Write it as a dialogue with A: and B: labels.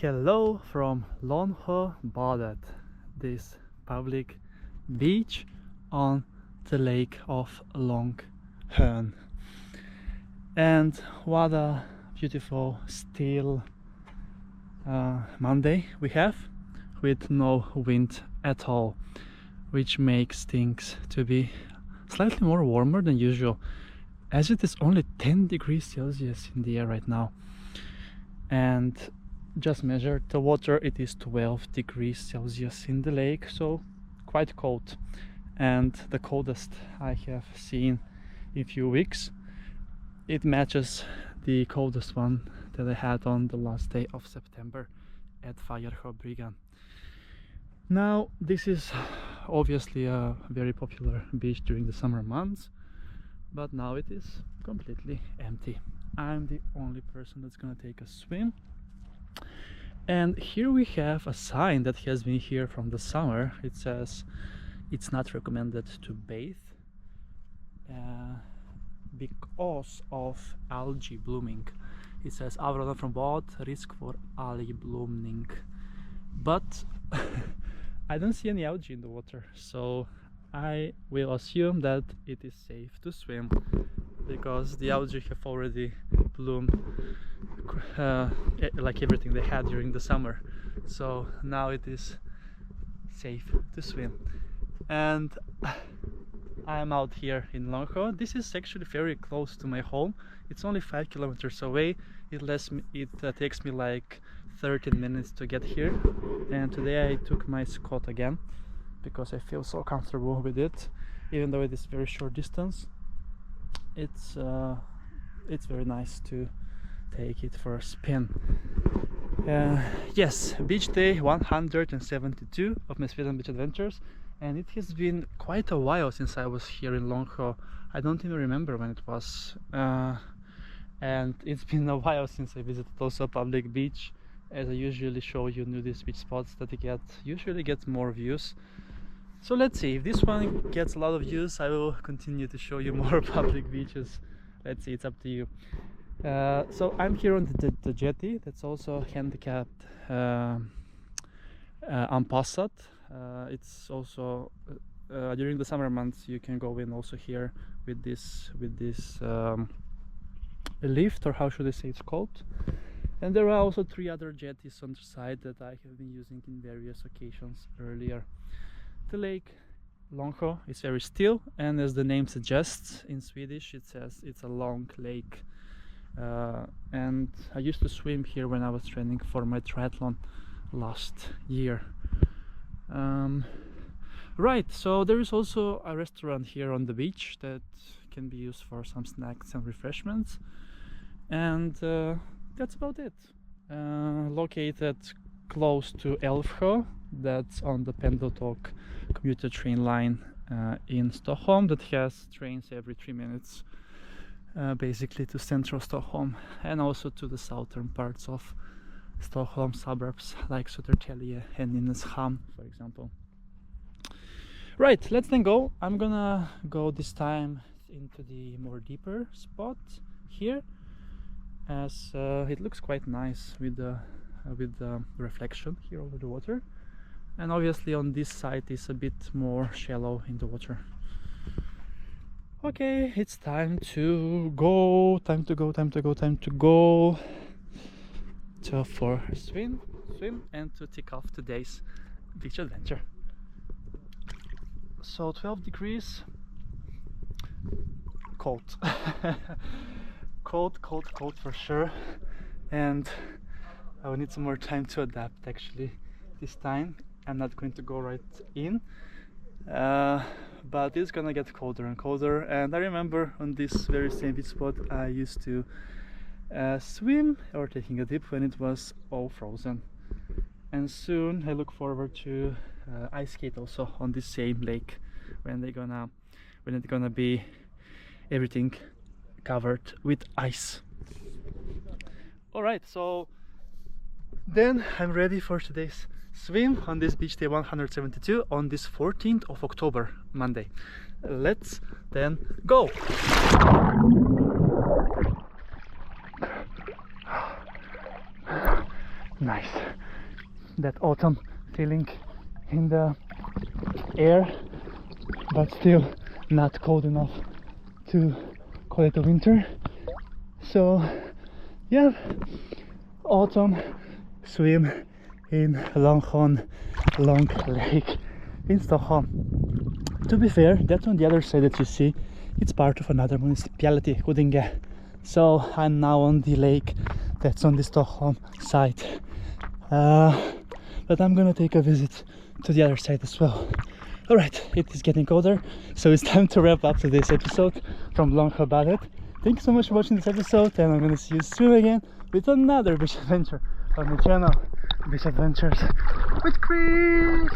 A: Hello from Långsjöbadet, this public beach on the lake of Långsjön. And what a beautiful still Monday we have, with no wind at all, which makes things to be slightly more warmer than usual, as it is only 10 degrees Celsius in the air right now. And just measured the water, it is 12 degrees Celsius in the lake, so quite cold, and the coldest I have seen in a few weeks. It matches the coldest one that I had on the last day of September at Långsjöbadet. Now this is obviously a very popular beach during the summer months, but now it is completely empty. I'm the only person that's gonna take a swim. And here we have a sign that has been here from the summer. It says it's not recommended to bathe because of algae blooming. It says avrådan från bad, risk for algbloomning. But I don't see any algae in the water, so I will assume that it is safe to swim, because the algae have already bloomed like everything they had during the summer. So now it is safe to swim. And I'm out here in Långsjö. This is actually very close to my home. It's only 5 kilometers away. It takes me like 13 minutes to get here. And today I took my Scott again because I feel so comfortable with it, even though it is very short distance. It's very nice to take it for a spin. Yes, beach day 172 of my Sweden beach adventures, and it has been quite a while since I was here in Långsjö. I don't even remember when it was, and it's been a while since I visited also a public beach, as I usually show you nudist beach spots that usually get more views. So let's see, if this one gets a lot of views, I will continue to show you more public beaches. Let's see, it's up to you. So I'm here on the jetty. That's also handicapped unpassed. It's also during the summer months you can go in also here with this lift, or how should I say it's called. And there are also 3 other jetties on the side that I have been using in various occasions earlier. The lake Långsjö is very still, and as the name suggests, in Swedish it says it's a long lake. And I used to swim here when I was training for my triathlon last year. Right, so there is also a restaurant here on the beach that can be used for some snacks and refreshments, and that's about it. Located close to Älvsjö, that's on the Pendeltåg commuter train line in Stockholm, that has trains every 3 minutes basically to central Stockholm, and also to the southern parts of Stockholm suburbs like Södertälje and Nynäshamn, for example. Right, let's then go. I'm gonna go this time into the more deeper spot here, as it looks quite nice with the reflection here over the water, and obviously on this side is a bit more shallow in the water. Okay, it's time to go, for a swim and to tick off today's beach adventure. So 12 degrees, cold. cold for sure, and I will need some more time to adapt. Actually, this time I'm not going to go right in, but it's gonna get colder and colder. And I remember on this very same beach spot I used to swim or taking a dip when it was all frozen, and soon I look forward to ice skate also on this same lake when it's gonna be everything covered with ice. All right, so then I'm ready for today's swim on this beach day 172 on this 14th of October, Monday. Let's then go. Nice. that autumn feeling in the air, but still not cold enough to call it a winter. So yeah, autumn swim in Långsjön, Long Lake in Stockholm. To be fair, that's on the other side that you see. It's part of another municipality, Huddinge. So I'm now on the lake that's on the Stockholm side. But I'm gonna take a visit to the other side as well. Alright, it is getting colder, so it's time to wrap up today's episode from Långsjöbadet. Thank you so much for watching this episode, and I'm gonna see you soon again with another beach adventure on the channel, Beach Adventures with Chris.